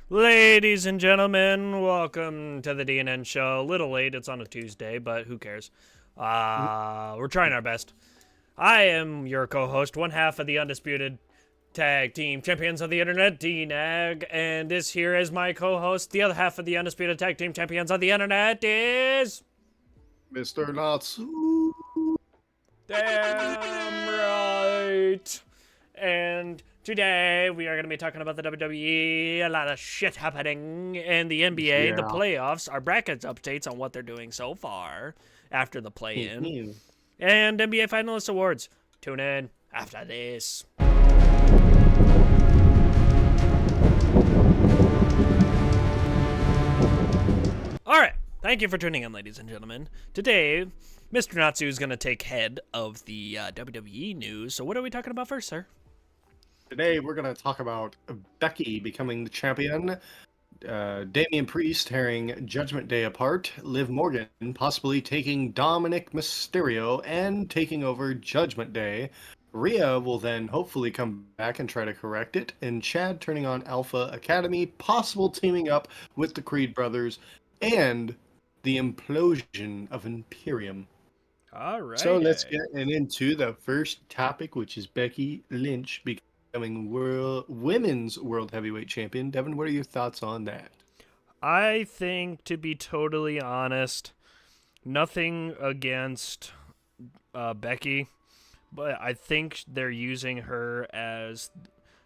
Ladies and gentlemen, welcome to the D&N Show. A little late, it's on a Tuesday, but who cares? We're trying our best. I am your co-host, one half of the undisputed tag team champions of the internet, D-Nag, and this here is my co-host, the other half of the undisputed tag team champions of the internet is... Mr. Natsu. Damn right! And today we are going to be talking about the WWE, a lot of shit happening in the NBA, the Yeah. playoffs, our brackets updates on what they're doing so far after the play-in, Mhm. and NBA Finalist Awards. Tune in after this. All right. Thank you for tuning in, ladies and gentlemen. Today, Mr. Natsu is going to take head of the WWE news. So what are we talking about first, sir? Today we're going to talk about Becky becoming the champion, Damian Priest tearing Judgment Day apart, Liv Morgan possibly taking Dominic Mysterio and taking over Judgment Day. Rhea will then hopefully come back and try to correct it, and Chad turning on Alpha Academy, possible teaming up with the Creed brothers, and the implosion of Imperium. All right. So let's get into the first topic, which is Becky Lynch becoming women's world heavyweight champion. Devin, what are your thoughts on that? I think, to be totally honest, nothing against Becky, but I think they're using her as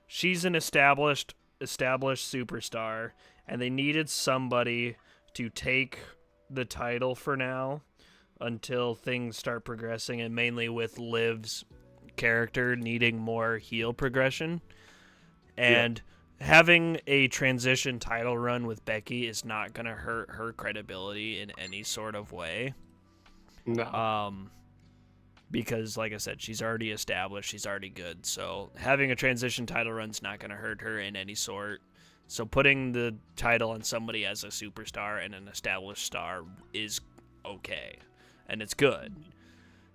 she's an established superstar, and they needed somebody to take the title for now until things start progressing, and mainly with Liv's character needing more heel progression. And having a transition title run with Becky is not going to hurt her credibility in any sort of way. No. Because, like I said, she's already established, she's already good. So having a transition title run's not going to hurt her in any sort. So putting the title on somebody as a superstar and an established star is okay, and it's good.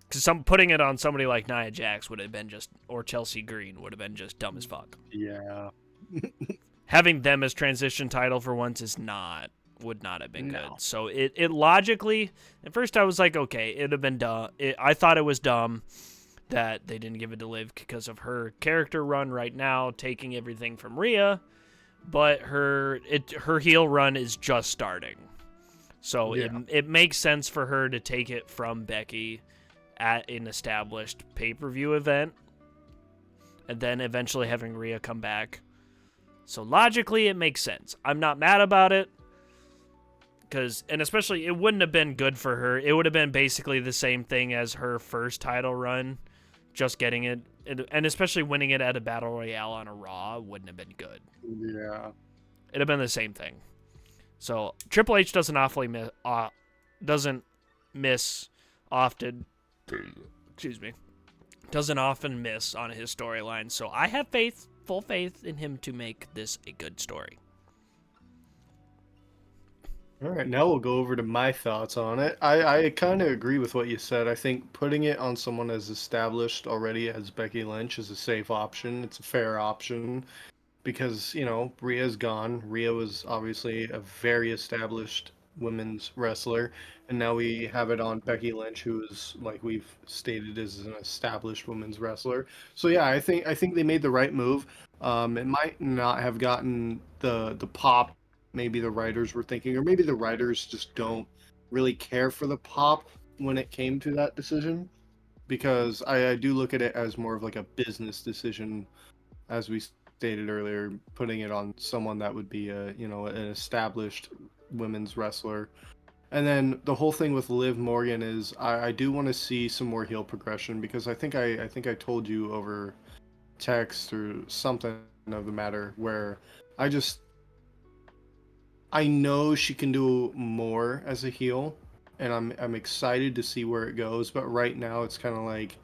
Because putting it on somebody like Nia Jax would have been just, or Chelsea Green would have been just dumb as fuck. Yeah. Having them as transition title for once would not have been good. So it logically, at first I was like, okay, it'd have been dumb. I thought it was dumb that they didn't give it to Liv because of her character run right now, taking everything from Rhea, but her heel run is just starting. So it makes sense for her to take it from Becky at an established pay-per-view event, and then eventually having Rhea come back. So logically, it makes sense. I'm not mad about it, and especially it wouldn't have been good for her. It would have been basically the same thing as her first title run, just getting it, and especially winning it at a battle royale on a Raw wouldn't have been good. Yeah. It'd have been the same thing. So Triple H doesn't miss often. Excuse me. Doesn't often miss on his storyline. So I have full faith in him to make this a good story. All right, now we'll go over to my thoughts on it. I kind of agree with what you said. I think putting it on someone as established already as Becky Lynch is a safe option. It's a fair option because, Rhea's gone. Rhea was obviously a very established women's wrestler, and now we have it on Becky Lynch, who is, like we've stated, is an established women's wrestler. So yeah, I think they made the right move. It might not have gotten the pop maybe the writers were thinking, or maybe the writers just don't really care for the pop when it came to that decision, because I do look at it as more of like a business decision, as we stated earlier, putting it on someone that would be an established women's wrestler. And then the whole thing with Liv Morgan is I do want to see some more heel progression, because I think I told you over text or something of the matter where I know she can do more as a heel, and I'm excited to see where it goes. But right now, it's kind of like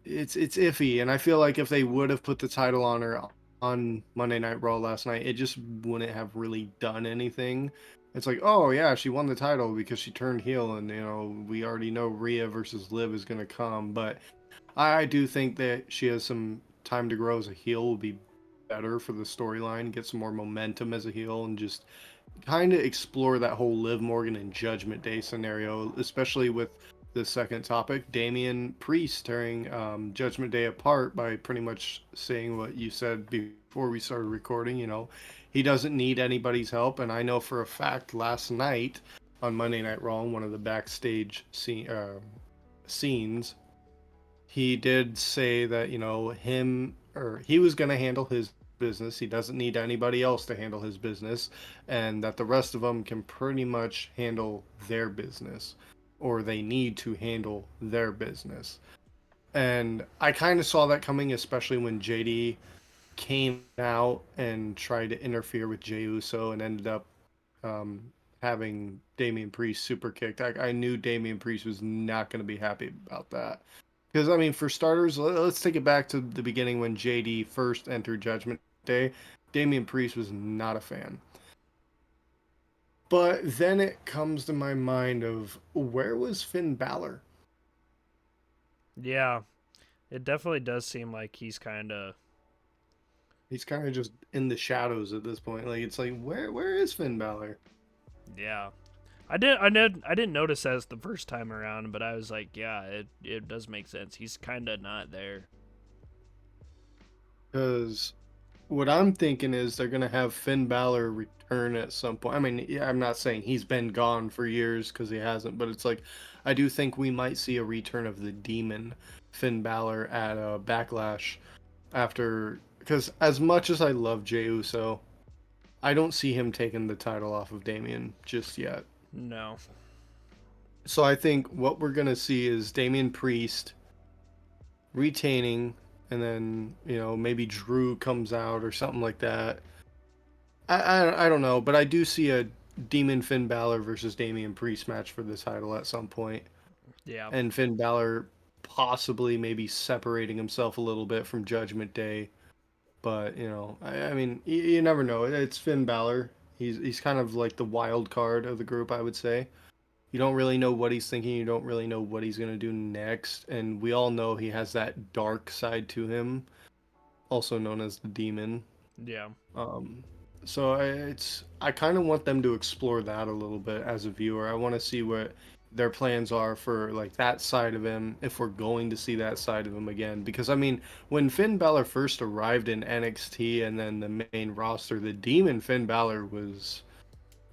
it's iffy, and I feel like if they would have put the title on her on Monday Night Raw last night, it just wouldn't have really done anything. It's like, oh yeah, she won the title because she turned heel, and we already know Rhea versus Liv is gonna come. But I do think that she has some time to grow as a heel will be better for the storyline, get some more momentum as a heel, and just kind of explore that whole Liv Morgan and Judgment Day scenario, especially with the second topic, Damian Priest tearing Judgment Day apart by pretty much saying what you said before we started recording. You know, he doesn't need anybody's help, and I know for a fact last night on Monday Night Raw, one of the backstage scenes, he did say that, you know, he was going to handle his business. He doesn't need anybody else to handle his business, and that the rest of them can pretty much handle their business, or they need to handle their business. And I kind of saw that coming, especially when JD came out and tried to interfere with Jey Uso and ended up um, having Damian Priest super kicked. I knew Damian Priest was not going to be happy about that. Because, I mean, for starters, let's take it back to the beginning when JD first entered Judgment Day. Damian Priest was not a fan. But then it comes to my mind of, where was Finn Balor? Yeah, it definitely does seem like he's kind of just in the shadows at this point. Like, it's like, where is Finn Balor? yeah. I didn't notice that the first time around, but I was like, yeah, it does make sense. He's kind of not there. Because what I'm thinking is they're gonna have Finn Balor return at some point. I mean, yeah, I'm not saying he's been gone for years because he hasn't, but it's like I do think we might see a return of the Demon Finn Balor at Backlash after. Because as much as I love Jey Uso, I don't see him taking the title off of Damian just yet. No. So I think what we're gonna see is Damian Priest retaining, and then, you know, maybe Drew comes out or something like that. I don't know, but I do see a Demon Finn Balor versus Damian Priest match for the title at some point, Yeah. and Finn Balor possibly maybe separating himself a little bit from Judgment Day. But, you know, I mean, you never know. It's Finn Balor. He's kind of like the wild card of the group, I would say. You don't really know what he's thinking. You don't really know what he's going to do next. And we all know he has that dark side to him, also known as the demon. Yeah. Um, so I kind of want them to explore that a little bit as a viewer. I want to see what their plans are for like that side of him, if we're going to see that side of him again. Because I mean, when Finn Balor first arrived in NXT and then the main roster, the demon Finn Balor was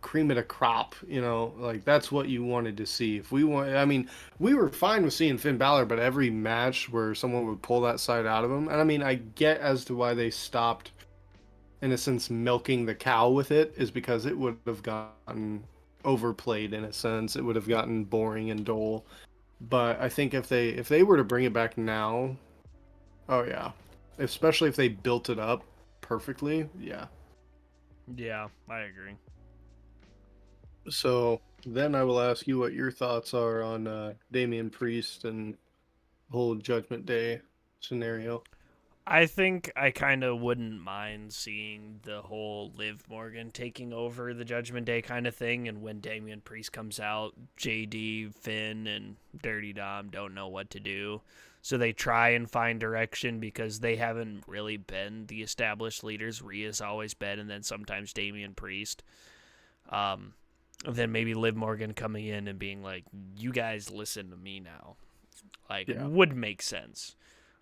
cream of the crop, you know, like that's what you wanted to see. If we want, I mean, we were fine with seeing Finn Balor, but every match where someone would pull that side out of him, and I mean, I get as to why they stopped, in a sense, milking the cow with it, is because it would have gotten overplayed in a sense. It would have gotten boring and dull. But I think if they were to bring it back now, oh yeah, especially if they built it up perfectly, yeah. Yeah, I agree. So then I will ask you what your thoughts are on Damian Priest and whole Judgment Day scenario. I think I kind of wouldn't mind seeing the whole Liv Morgan taking over the Judgment Day kind of thing, and when Damian Priest comes out, JD, Finn, and Dirty Dom don't know what to do. So they try and find direction because they haven't really been the established leaders. Rhea's always been, and then sometimes Damian Priest. Then maybe Liv Morgan coming in and being like, you guys listen to me now. Like, would make sense.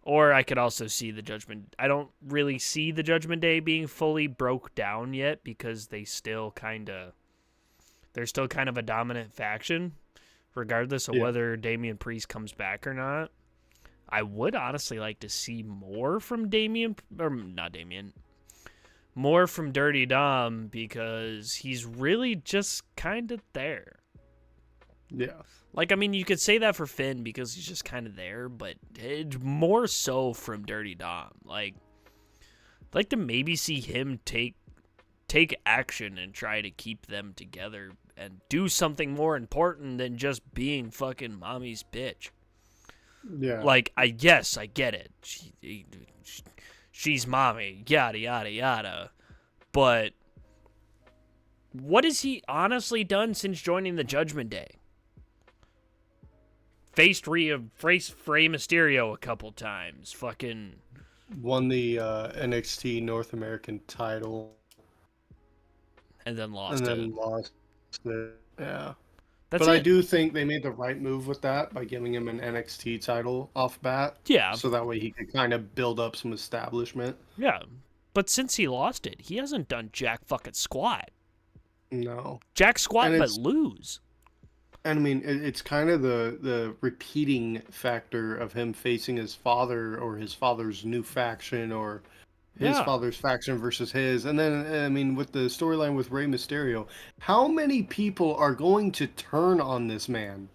Or I could also see the Judgment... I don't really see the Judgment Day being fully broke down yet because they're still kind of a dominant faction, regardless of whether Damian Priest comes back or not. I would honestly like to see more from more from Dirty Dom, because he's really just kind of there. Yeah. Like, I mean, you could say that for Finn because he's just kind of there, but more so from Dirty Dom. Like, I'd like to maybe see him take action and try to keep them together and do something more important than just being fucking mommy's bitch. Yeah. Like, I get it. She's mommy, yada, yada, yada. But what has he honestly done since joining the Judgment Day? Faced Rey Mysterio a couple times. Fucking won the NXT North American title and then and lost it. then lost it. Yeah. That's But I it. do think they made the right move with that by giving him an NXT title off bat. Yeah, So that way he could kind of build up some establishment. yeah. But since he lost it, he hasn't done jack fucking squat. No. Jack squat, And but it's, lose. and I mean, it's kind of the repeating factor of him facing his father or his father's new faction or his Yeah, father's faction versus his. And then, I mean, with the storyline with Rey Mysterio, how many people are going to turn on this man?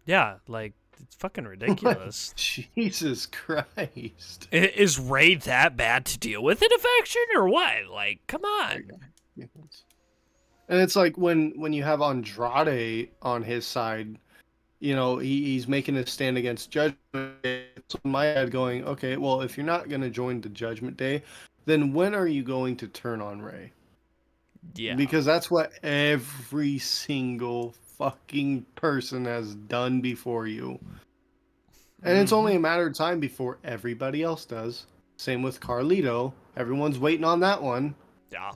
yeah. Like it's fucking Like, ridiculous. Jesus Christ. Is Ray that bad to deal with in a faction or what? Like, come on. And it's like when you have Andrade on his side, you know, he's making a stand against Judgment Day. So in my head going, okay, well, if you're not going to join the Judgment Day, then when are you going to turn on Ray? Yeah. Because that's what every single fucking person has done before you. And it's only a matter of time before everybody else does. Same with Carlito. Everyone's waiting on that one. Yeah.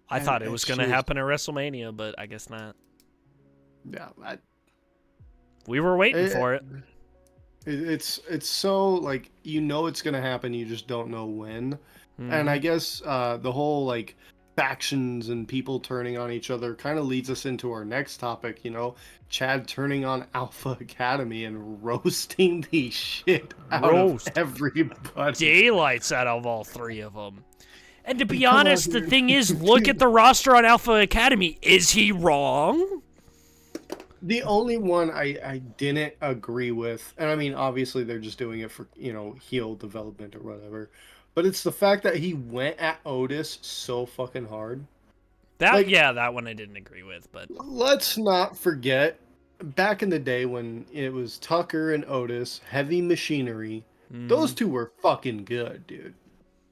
I And thought it was it's going to just, happen at WrestleMania, but I guess not. yeah, We were waiting for it. it's so like you know it's gonna happen, you just don't know when. And I guess the whole like factions and people turning on each other kind of leads us into our next topic. You know, Chad turning on Alpha Academy and roasting the shit out of everybody. Daylights out of all three of them. And to be Come on honest, the here. thing is, look at the roster on Alpha Academy. Is he wrong? The only one I didn't agree with, and I mean, obviously they're just doing it for, you know, heel development or whatever, but it's the fact that he went at Otis so fucking hard. Like, That one I didn't agree with, but let's not forget, back in the day when it was Tucker and Otis, Heavy Machinery, those two were fucking good, dude.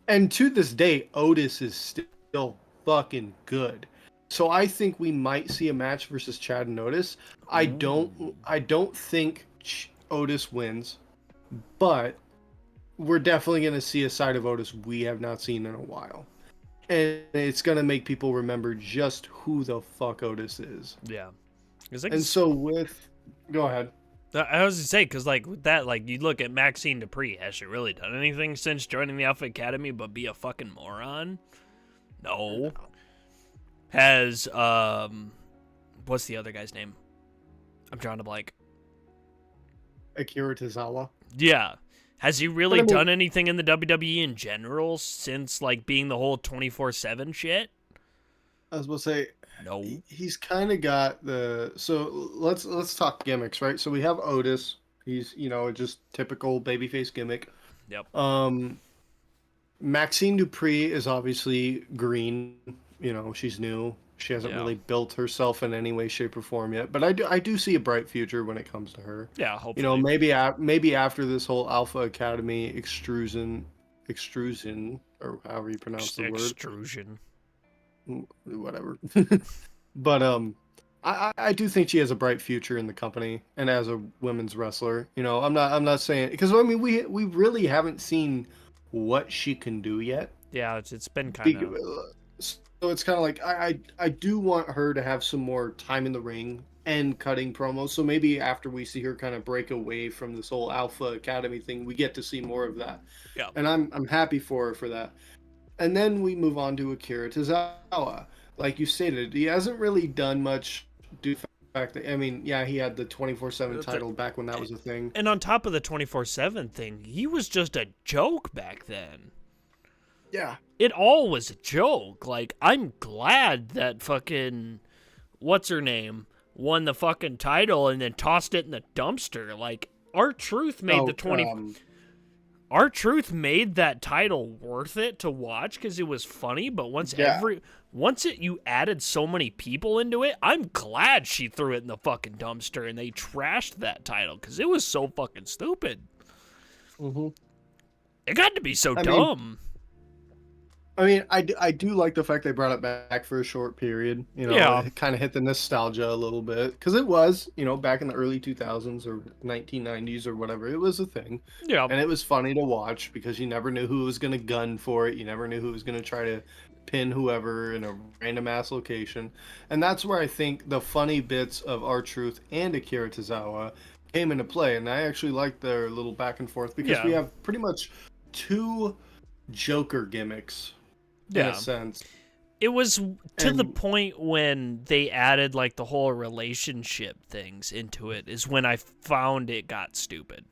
And to this day, Otis is still fucking good. So I think we might see a match versus Chad and Otis. I don't think Otis wins, but we're definitely going to see a side of Otis we have not seen in a while. And it's going to make people remember just who the fuck Otis is. yeah. And so with go ahead. I was to say, because like with that, like you look at Maxine Dupree, has she really done anything since joining the Alpha Academy but be a fucking moron? No. Has what's the other guy's name? I'm drawing a blank. Akira Tozawa. Yeah. Has he really But I mean, done anything in the WWE in general since like being the whole 24/7 shit? I was about to say No. he's kind of got the so let's talk gimmicks, right? So we have Otis. He's, you know, just typical babyface gimmick. Yep. Maxine Dupree is obviously green. You know, she's new. She hasn't really built herself in any way, shape, or form yet. But I do see a bright future when it comes to her. Yeah, hopefully. You know, maybe after this whole Alpha Academy extrusion, or however you pronounce the word. Extrusion. Whatever. But I do think she has a bright future in the company and as a women's wrestler. You know, I'm not saying because I mean we really haven't seen what she can do yet. Yeah, it's been kind of. So it's kind of like I do want her to have some more time in the ring and cutting promos. So maybe after we see her kind of break away from this whole Alpha Academy thing, we get to see more of that. Yeah. And I'm happy for her for that. And then we move on to Akira Tozawa. Like you stated, he hasn't really done much due to the fact that, I mean, yeah, he had the 24/7 title back when that was a thing. And on top of the 24/7 thing, he was just a joke back then. Yeah. It all was a joke. Like, I'm glad that fucking what's her name won the fucking title and then tossed it in the dumpster. Like, R-Truth made R-Truth made that title worth it to watch because it was funny, but once you added so many people into it, I'm glad she threw it in the fucking dumpster and they trashed that title because it was so fucking stupid. Mm-hmm. It got to be so dumb. I mean, I do like the fact they brought it back for a short period. You know, Yeah. it kind of hit the nostalgia a little bit because it was, you know, back in the early 2000s or 1990s or whatever, it was a thing. Yeah. And it was funny to watch because you never knew who was going to gun for it. You never knew who was going to try to pin whoever in a random ass location. And that's where I think the funny bits of R-Truth and Akira Tozawa came into play. And I actually like their little back and forth because we have pretty much two Joker gimmicks in a sense. It was to the point when they added like the whole relationship things into it is when I found it got stupid.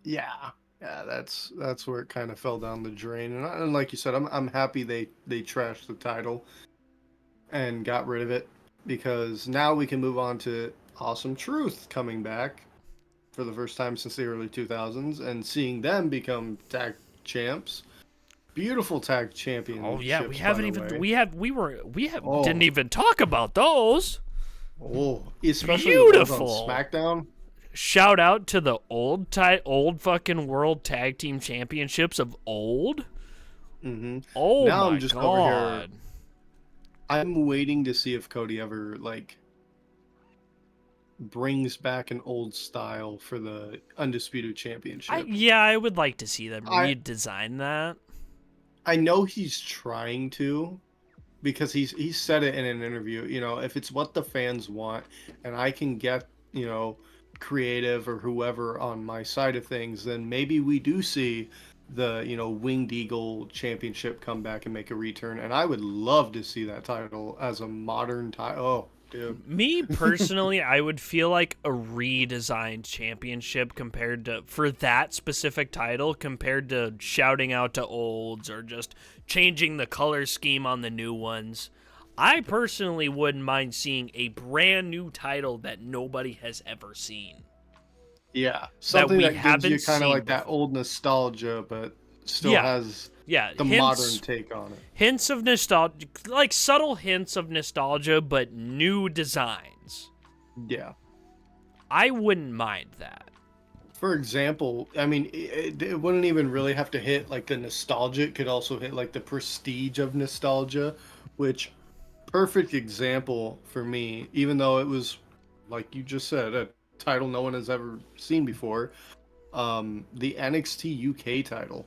Yeah, that's where it kind of fell down the drain. And like you said, I'm happy they trashed the title and got rid of it because now we can move on to Awesome Truth coming back for the first time since the early 2000s and seeing them become tag champs. Beautiful tag champions. Oh yeah, we haven't even didn't even talk about those. Oh, especially beautiful on SmackDown. Shout out to the old fucking World Tag Team Championships of old. Mm-hmm. Oh now my I'm just god! Over here, I'm waiting to see if Cody ever like brings back an old style for the Undisputed Championship. I would like to see them redesign that. I know he's trying to, because he's said it in an interview. You know, if it's what the fans want, and I can get, you know, creative or whoever on my side of things, then maybe we do see the, you know, Winged Eagle Championship come back and make a return. And I would love to see that title as a modern title. Oh, dude. Me personally, I would feel like a redesigned championship for that specific title compared to shouting out to olds or just changing the color scheme on the new ones. I personally wouldn't mind seeing a brand new title that nobody has ever seen. Yeah, something that gives you kind of like that old nostalgia, but still has the modern take on it. Hints of nostalgia, like subtle hints of nostalgia, but new designs. Yeah. I wouldn't mind that. For example, I mean, it wouldn't even really have to hit like the nostalgia. It could also hit like the prestige of nostalgia, which perfect example for me, even though it was, like you just said, a title no one has ever seen before. The NXT UK title.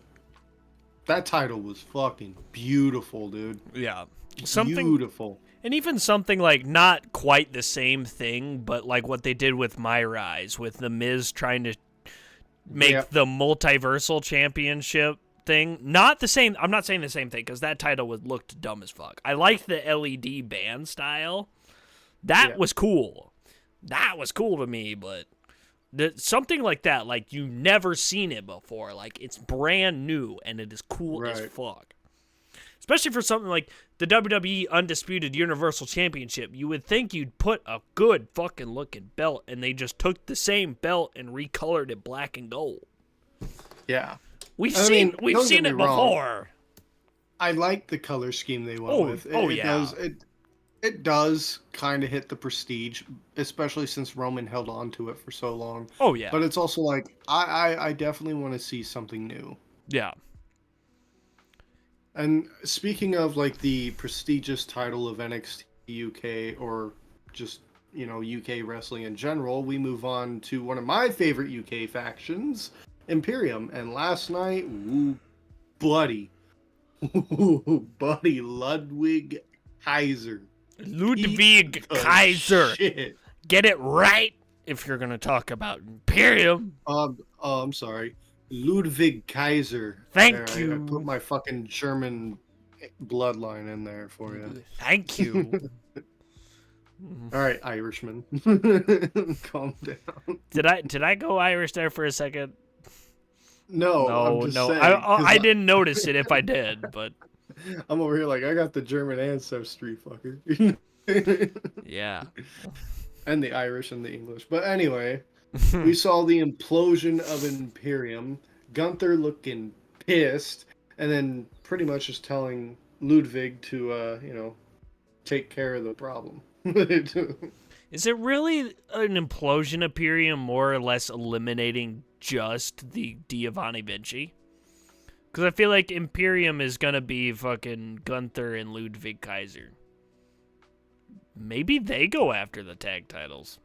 That title was fucking beautiful, dude. Yeah. Beautiful. And even something like not quite the same thing, but like what they did with My Rise, with The Miz trying to make the multiversal championship thing. Not the same. I'm not saying the same thing because that title looked dumb as fuck. I liked the LED band style. That was cool. That was cool to me, but something like that, like you've never seen it before. Like it's brand new and it is cool as fuck. Especially for something like the WWE Undisputed Universal Championship. You would think you'd put a good fucking looking belt, and they just took the same belt and recolored it black and gold. Yeah. We've seen it before. I like the color scheme they went with. It does kind of hit the prestige, especially since Roman held on to it for so long. Oh, yeah. But it's also like, I definitely want to see something new. Yeah. And speaking of like the prestigious title of NXT UK or just, you know, UK wrestling in general, we move on to one of my favorite UK factions, Imperium. And last night, buddy, Ludwig Kaiser. Ludwig Kaiser. Shit. Get it right if you're going to talk about Imperium. I'm sorry. Ludwig Kaiser. Thank you. I put my fucking German bloodline in there for you. Thank you. All right, Irishman. Calm down. Did I go Irish there for a second? No. Saying, I didn't notice it if I did, but I'm over here like I got the German ancestry, fucker. Yeah. And the Irish and the English. But anyway, we saw the implosion of Imperium. Gunther looking pissed, and then pretty much just telling Ludwig to, take care of the problem. Is it really an implosion Imperium more or less eliminating just the Giovanni Vinci? Because I feel like Imperium is going to be fucking Gunther and Ludwig Kaiser. Maybe they go after the tag titles.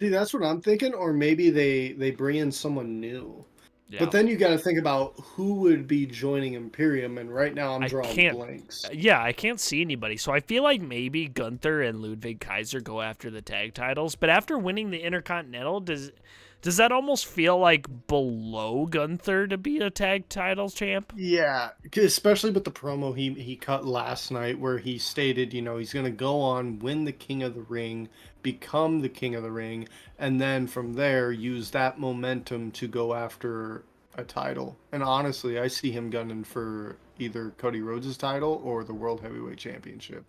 See, that's what I'm thinking. Or maybe they bring in someone new. Yeah. But then you got to think about who would be joining Imperium, and right now I'm drawing blanks. Yeah, I can't see anybody. So I feel like maybe Gunther and Ludwig Kaiser go after the tag titles. But after winning the Intercontinental, does that almost feel like below Gunther to be a tag titles champ? Yeah, especially with the promo he cut last night where he stated, he's going to go on, win the King of the Ring, become the King of the Ring, and then from there use that momentum to go after a title. And honestly, I see him gunning for either Cody Rhodes' title or the World Heavyweight Championship.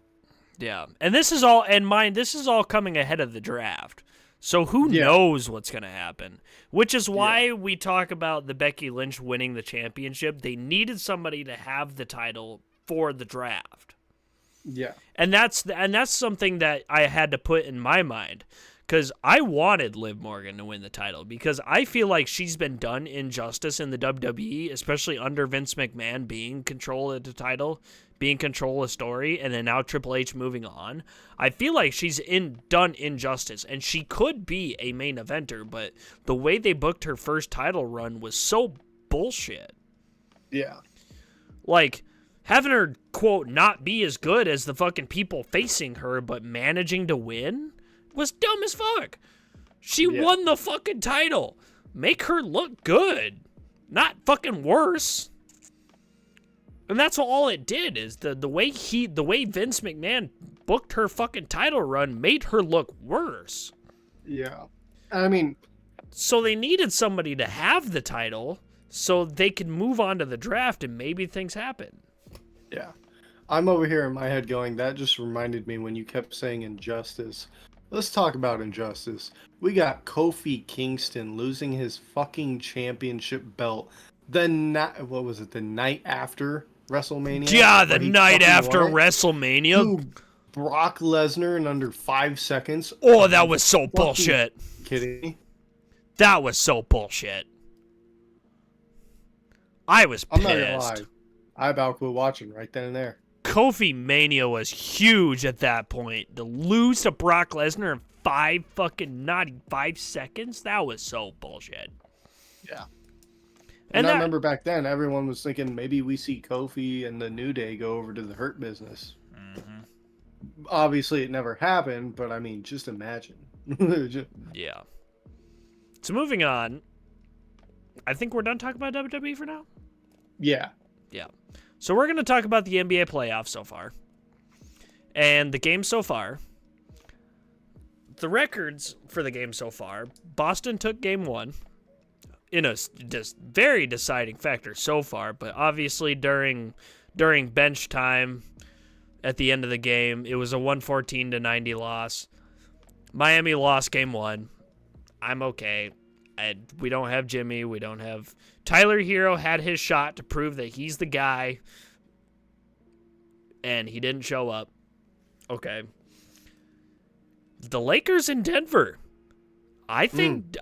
Yeah. And this is all coming ahead of the draft. So who knows what's going to happen? Which is why we talk about the Becky Lynch winning the championship. They needed somebody to have the title for the draft. Yeah. And that's something that I had to put in my mind, because I wanted Liv Morgan to win the title, because I feel like she's been done injustice in the WWE, especially under Vince McMahon being control of the title, being control of story, and then now Triple H moving on. I feel like she's done injustice, and she could be a main eventer, but the way they booked her first title run was so bullshit. Yeah. Like, having her, quote, not be as good as the fucking people facing her, but managing to win was dumb as fuck. She won the fucking title. Make her look good, not fucking worse. And that's all it did, is the way Vince McMahon booked her fucking title run made her look worse. Yeah. I mean, so they needed somebody to have the title so they could move on to the draft and maybe things happen. Yeah. I'm over here in my head going, that just reminded me when you kept saying injustice. Let's talk about injustice. We got Kofi Kingston losing his fucking championship belt. The night after WrestleMania? Yeah, the night after WrestleMania. To Brock Lesnar in under 5 seconds. Oh, that was so bullshit. Kidding me? That was so bullshit. I was pissed. I'm not gonna lie. I about quit watching right then and there. Kofi Mania was huge at that point. To lose to Brock Lesnar in 5 seconds, that was so bullshit. Yeah. And I remember back then, everyone was thinking maybe we see Kofi and the New Day go over to the Hurt Business. Mm-hmm. Obviously, it never happened, but I mean, just imagine. Yeah. So moving on, I think we're done talking about WWE for now? Yeah. Yeah. So we're going to talk about the NBA playoffs so far. And the game so far. The records for the game so far. Boston took game 1 in a just very deciding factor so far. But obviously during bench time at the end of the game, it was a 114-90 loss. Miami lost game 1. I'm okay. We don't have Jimmy. We don't have... Tyler Hero had his shot to prove that he's the guy, and he didn't show up. Okay. The Lakers in Denver. I think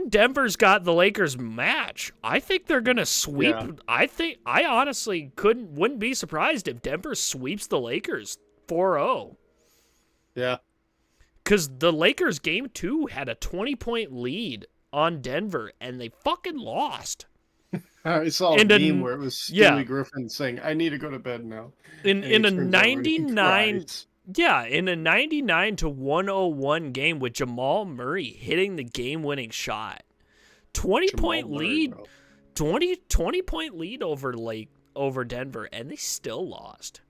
Denver's got the Lakers match. I think they're gonna sweep. Yeah. I honestly wouldn't be surprised if Denver sweeps the Lakers 4-0. Yeah. Because the Lakers game 2 had a 20-point lead on Denver, and they fucking lost. I saw a meme where it was Stewie Griffin saying, "I need to go to bed now." In a 99 to 101 game with Jamal Murray hitting the game-winning shot. 20-point lead. 20-point lead over Denver, and they still lost.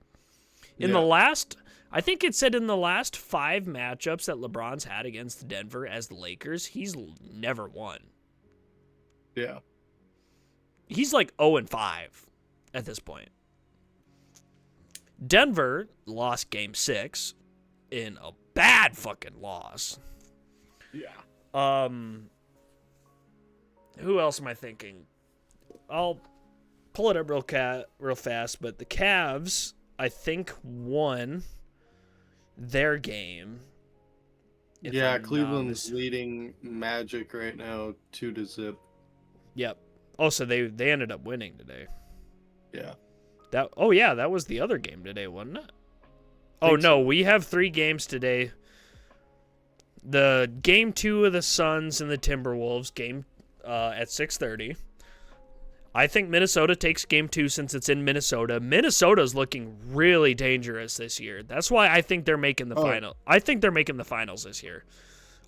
I think it said in the last 5 matchups that LeBron's had against Denver as the Lakers, he's never won. Yeah. He's like 0-5 at this point. Denver lost game 6 in a bad fucking loss. Yeah. Who else am I thinking? I'll pull it up real fast, but the Cavs, I think, won their game. Yeah, Cleveland's leading Magic right now 2-0. Yep. Oh, so they ended up winning today. Yeah. That was the other game today, wasn't it? Oh no, So. we have 3 games today. The game 2 of the Suns and the Timberwolves game at 6:30. I think Minnesota takes game 2 since it's in Minnesota. Minnesota's looking really dangerous this year. That's why I think they're making the final. I think they're making the finals this year.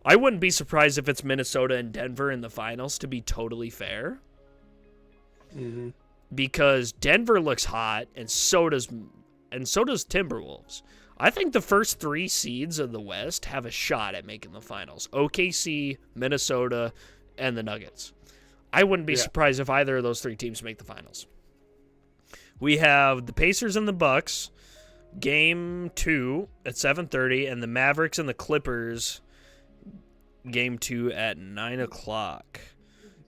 I wouldn't be surprised if it's Minnesota and Denver in the finals, to be totally fair. Mm-hmm. Because Denver looks hot, and so does Timberwolves. I think the first 3 seeds of the West have a shot at making the finals. OKC, Minnesota, and the Nuggets. I wouldn't be surprised if either of those 3 teams make the finals. We have the Pacers and the Bucks, game 2 at 7:30, and the Mavericks and the Clippers, game 2 at 9 o'clock.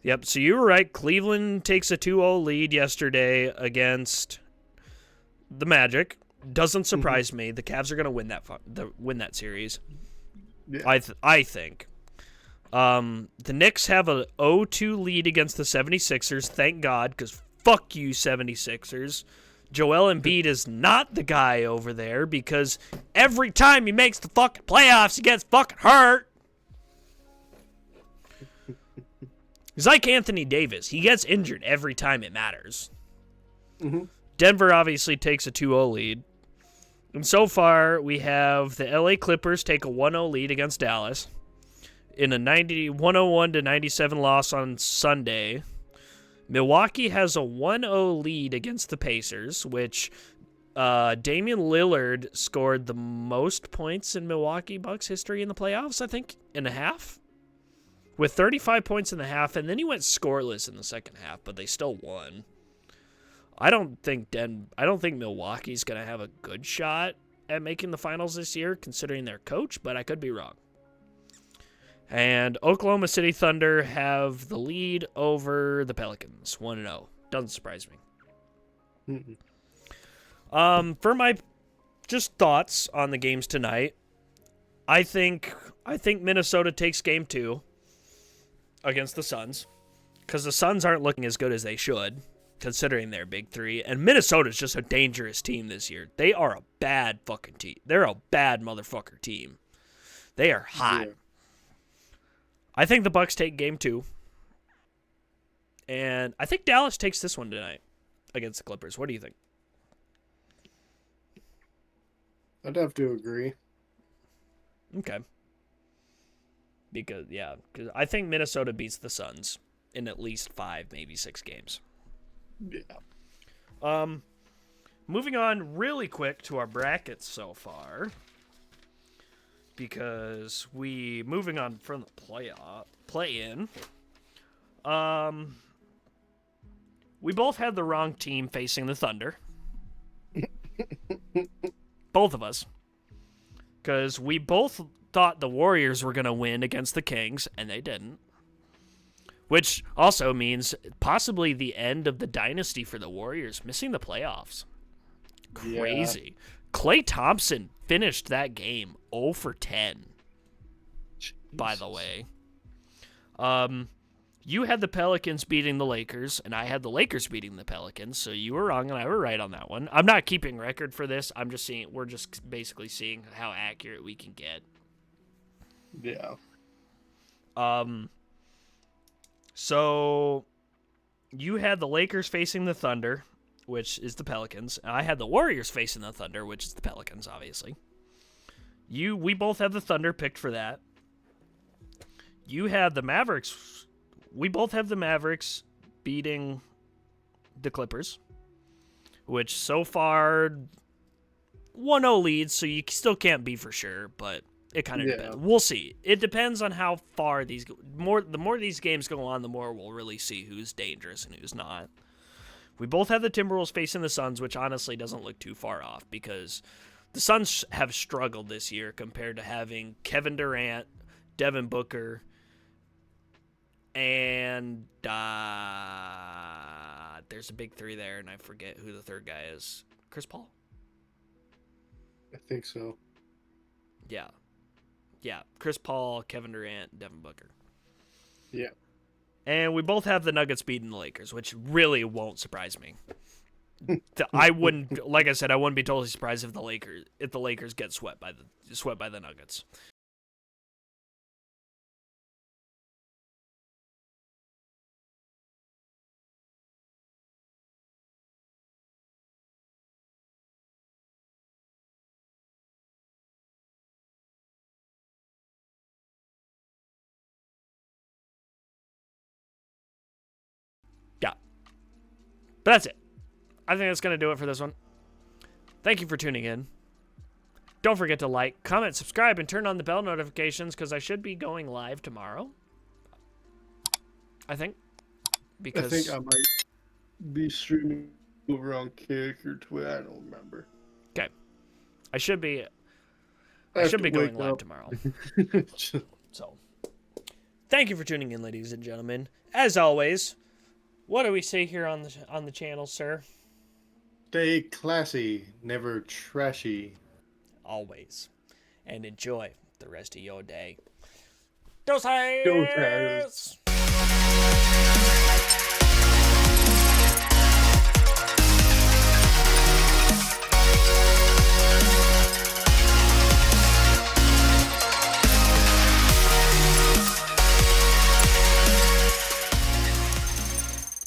Yep, so you were right. Cleveland takes a 2-0 lead yesterday against the Magic. Doesn't surprise me. The Cavs are going to win that series. Yeah. I think. The Knicks have a 0-2 lead against the 76ers. Thank God, because fuck you, 76ers. Joel Embiid is not the guy over there because every time he makes the fucking playoffs, he gets fucking hurt. He's like Anthony Davis. He gets injured every time it matters. Mm-hmm. Denver obviously takes a 2-0 lead. And so far, we have the LA Clippers take a 1-0 lead against Dallas in a 101-97 loss on Sunday. Milwaukee has a 1-0 lead against the Pacers, which Damian Lillard scored the most points in Milwaukee Bucks history in the playoffs, I think, in a half. With 35 points in the half, and then he went scoreless in the second half, but they still won. I don't think Milwaukee's going to have a good shot at making the finals this year, considering their coach, but I could be wrong. And Oklahoma City Thunder have the lead over the Pelicans, 1-0. Doesn't surprise me. Mm-hmm. For my just thoughts on the games tonight, I think Minnesota takes game 2 against the Suns, because the Suns aren't looking as good as they should, considering their big 3. And Minnesota's just a dangerous team this year. They are a bad fucking team. They're a bad motherfucker team. They are hot. Yeah. I think the Bucks take game 2. And I think Dallas takes this one tonight against the Clippers. What do you think? I'd have to agree. Okay. Because I think Minnesota beats the Suns in at least 5, maybe 6 games. Yeah. Moving on really quick to our brackets so far, because moving on from the play-in. We both had the wrong team facing the Thunder. Both of us. Because we both thought the Warriors were going to win against the Kings, and they didn't. Which also means possibly the end of the dynasty for the Warriors, missing the playoffs. Crazy. Yeah. Klay Thompson finished that game 0 for 10, Jesus. By the way. You had the Pelicans beating the Lakers, and I had the Lakers beating the Pelicans, so you were wrong and I were right on that one. I'm not keeping record for this. We're just basically seeing how accurate we can get. Yeah. So you had the Lakers facing the Thunder, which is the Pelicans. I had the Warriors facing the Thunder, which is the Pelicans, obviously. We both had the Thunder picked for that. You had the Mavericks. We both have the Mavericks beating the Clippers, which so far 1-0 leads, so you still can't be for sure, but it kind of depends. We'll see. It depends on how far the more these games go on, the more we'll really see who's dangerous and who's not. We both have the Timberwolves facing the Suns, which honestly doesn't look too far off because the Suns have struggled this year compared to having Kevin Durant, Devin Booker, and there's a big 3 there, and I forget who the third guy is. Chris Paul? I think so. Yeah. Chris Paul, Kevin Durant, Devin Booker. Yeah. And we both have the Nuggets beating the Lakers, which really won't surprise me. I wouldn't, like I said, I wouldn't be totally surprised if the Lakers get swept by the Nuggets. Yeah. But that's it. I think that's going to do it for this one. Thank you for tuning in. Don't forget to like, comment, subscribe, and turn on the bell notifications because I should be going live tomorrow. I think. I think I might be streaming over on Kick or Twitch. I don't remember. Okay. I should be going live tomorrow. So, thank you for tuning in, ladies and gentlemen. As always, what do we say here on the channel, sir? Stay classy, never trashy. Always. And enjoy the rest of your day. Doses!